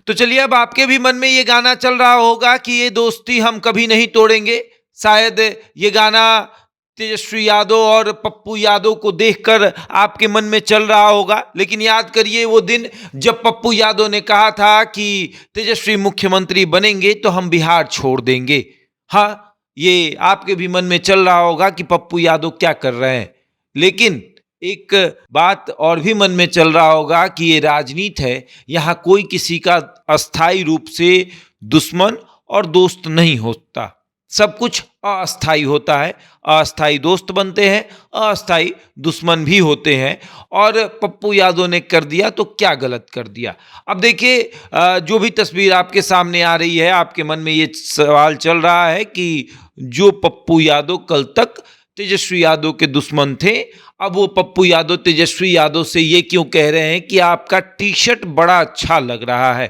तो चलिए, अब आपके भी मन में ये गाना चल रहा होगा कि ये दोस्ती हम कभी नहीं तोड़ेंगे। शायद ये गाना तेजस्वी यादव और पप्पू यादव को देखकर आपके मन में चल रहा होगा। लेकिन याद करिए वो दिन जब पप्पू यादव ने कहा था कि तेजस्वी मुख्यमंत्री बनेंगे तो हम बिहार छोड़ देंगे। हाँ, ये आपके भी मन में चल रहा होगा कि पप्पू यादव क्या कर रहे हैं। लेकिन एक बात और भी मन में चल रहा होगा कि ये राजनीति है, यहाँ कोई किसी का अस्थायी रूप से दुश्मन और दोस्त नहीं होता। सब कुछ अस्थायी होता है। अस्थायी दोस्त बनते हैं, अस्थायी दुश्मन भी होते हैं। और पप्पू यादव ने कर दिया तो क्या गलत कर दिया। अब देखिए, जो भी तस्वीर आपके सामने आ रही है, आपके मन में ये सवाल चल रहा है कि जो पप्पू यादव कल तक तेजस्वी यादव के दुश्मन थे, अब वो पप्पू यादव तेजस्वी यादव से ये क्यों कह रहे हैं कि आपका टी शर्ट बड़ा अच्छा लग रहा है।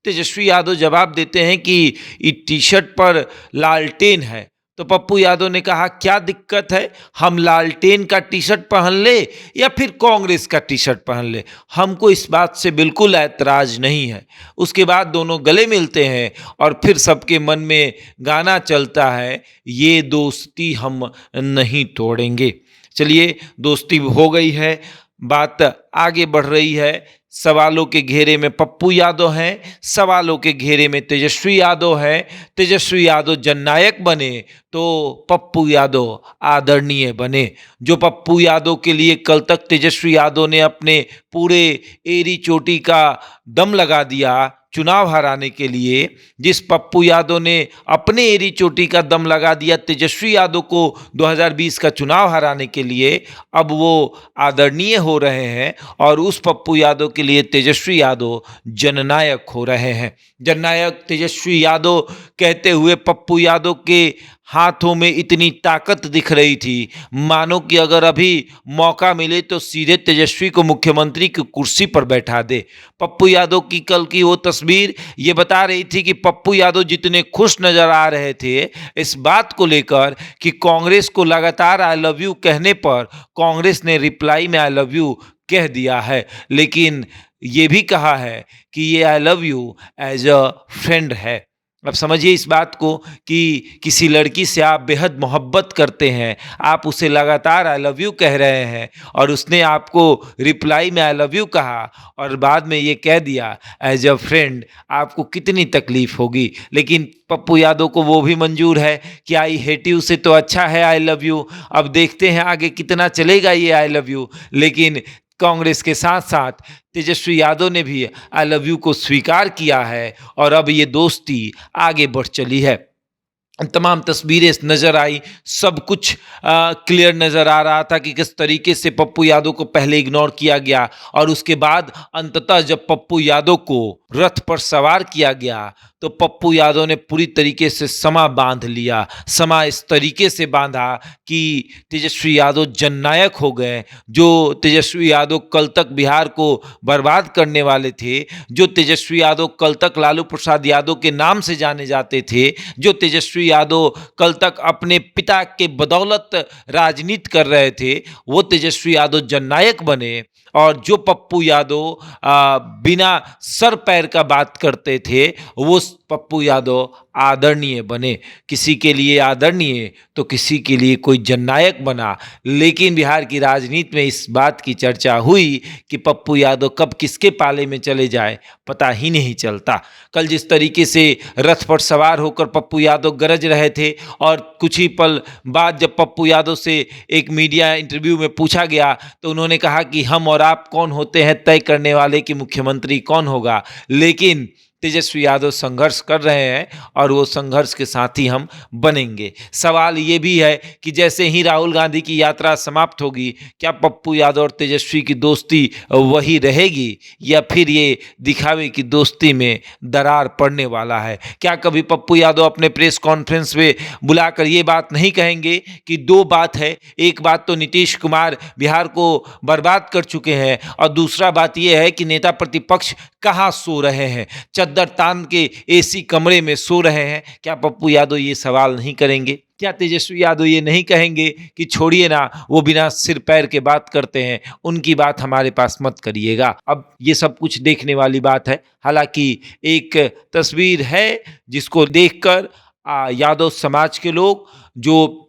तेजस्वी यादव जवाब देते हैं कि इस टी शर्ट पर लालटेन है। तो पप्पू यादव ने कहा, क्या दिक्कत है, हम लालटेन का टी शर्ट पहन ले या फिर कांग्रेस का टी शर्ट पहन ले, हमको इस बात से बिल्कुल ऐतराज नहीं है। उसके बाद दोनों गले मिलते हैं और फिर सबके मन में गाना चलता है, ये दोस्ती हम नहीं तोड़ेंगे। चलिए, दोस्ती हो गई है, बात आगे बढ़ रही है। सवालों के घेरे में पप्पू यादव हैं, सवालों के घेरे में तेजस्वी यादव हैं। तेजस्वी यादव जननायक बने तो पप्पू यादव आदरणीय बने। जो पप्पू यादव के लिए कल तक तेजस्वी यादव ने अपने पूरे एरी चोटी का दम लगा दिया चुनाव हराने के लिए, जिस पप्पू यादव ने अपने एरी चोटी का दम लगा दिया तेजस्वी यादव को 2020 का चुनाव हराने के लिए, अब वो आदरणीय हो रहे हैं और उस पप्पू यादव के लिए तेजस्वी यादव जननायक हो रहे हैं। जननायक तेजस्वी यादव कहते हुए पप्पू यादव के हाथों में इतनी ताकत दिख रही थी, मानो कि अगर अभी मौका मिले तो सीधे तेजस्वी को मुख्यमंत्री की कुर्सी पर बैठा दे। पप्पू यादव की कल की वो तस्वीर ये बता रही थी कि पप्पू यादव जितने खुश नजर आ रहे थे इस बात को लेकर कि कांग्रेस को लगातार आई लव यू कहने पर कांग्रेस ने रिप्लाई में आई लव यू कह दिया है, लेकिन ये भी कहा है कि ये I love you as a friend है। अब समझिए इस बात को कि किसी लड़की से आप बेहद मोहब्बत करते हैं, आप उसे लगातार आई लव यू कह रहे हैं और उसने आपको रिप्लाई में आई लव यू कहा और बाद में ये कह दिया एज अ फ्रेंड, आपको कितनी तकलीफ होगी। लेकिन पप्पू यादव को वो भी मंजूर है कि आई हेट यू से तो अच्छा है आई लव यू। अब देखते हैं आगे कितना चलेगा ये आई लव यू। लेकिन कांग्रेस के साथ साथ तेजस्वी यादव ने भी आई लव यू को स्वीकार किया है और अब ये दोस्ती आगे बढ़ चली है। तमाम तस्वीरें नज़र आई, सब कुछ क्लियर नज़र आ रहा था कि किस तरीके से पप्पू यादव को पहले इग्नोर किया गया और उसके बाद अंततः जब पप्पू यादव को रथ पर सवार किया गया तो पप्पू यादव ने पूरी तरीके से समा बांध लिया। समा इस तरीके से बांधा कि तेजस्वी यादव जननायक हो गए। जो तेजस्वी यादव कल तक बिहार को बर्बाद करने वाले थे, जो तेजस्वी यादव कल तक लालू प्रसाद यादव के नाम से जाने जाते थे, जो तेजस्वी यादव कल तक अपने पिता के बदौलत राजनीति कर रहे थे, वो तेजस्वी यादव जननायक बने। और जो पप्पू यादव बिना सर पैर का बात करते थे, वो पप्पू यादव आदरणीय बने। किसी के लिए आदरणीय तो किसी के लिए कोई जननायक बना। लेकिन बिहार की राजनीति में इस बात की चर्चा हुई कि पप्पू यादव कब किसके पाले में चले जाए पता ही नहीं चलता। कल जिस तरीके से रथ पर सवार होकर पप्पू यादव गरज रहे थे और कुछ ही पल बाद जब पप्पू यादव से एक मीडिया इंटरव्यू में पूछा गया तो उन्होंने कहा कि हम और आप कौन होते हैं तय करने वाले कि मुख्यमंत्री कौन होगा। लेकिन तेजस्वी यादव संघर्ष कर रहे हैं और वो संघर्ष के साथ ही हम बनेंगे। सवाल ये भी है कि जैसे ही राहुल गांधी की यात्रा समाप्त होगी, क्या पप्पू यादव और तेजस्वी की दोस्ती वही रहेगी या फिर ये दिखावे की दोस्ती में दरार पड़ने वाला है। क्या कभी पप्पू यादव अपने प्रेस कॉन्फ्रेंस में बुलाकर ये बात नहीं कहेंगे कि दो बात है, एक बात तो नीतीश कुमार बिहार को बर्बाद कर चुके हैं और दूसरा बात यह है कि नेता प्रतिपक्ष कहाँ सो रहे हैं, चद्दर तान के एसी कमरे में सो रहे हैं। क्या पप्पू यादव ये सवाल नहीं करेंगे? क्या तेजस्वी यादव ये नहीं कहेंगे कि छोड़िए ना, वो बिना सिर पैर के बात करते हैं, उनकी बात हमारे पास मत करिएगा। अब ये सब कुछ देखने वाली बात है। हालांकि एक तस्वीर है जिसको देखकर यादव समाज के लोग जो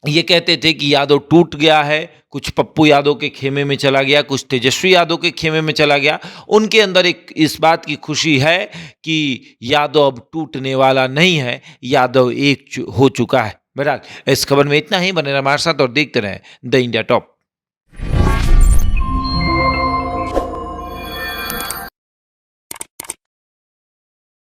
ये कहते थे कि यादव टूट गया है, कुछ पप्पू यादव के खेमे में चला गया, कुछ तेजस्वी यादव के खेमे में चला गया, उनके अंदर एक इस बात की खुशी है कि यादव अब टूटने वाला नहीं है, यादव एक हो चुका है। बहरहाल इस खबर में इतना ही। बने रहिए हमारे साथ और देखते रहें द इंडिया टॉप।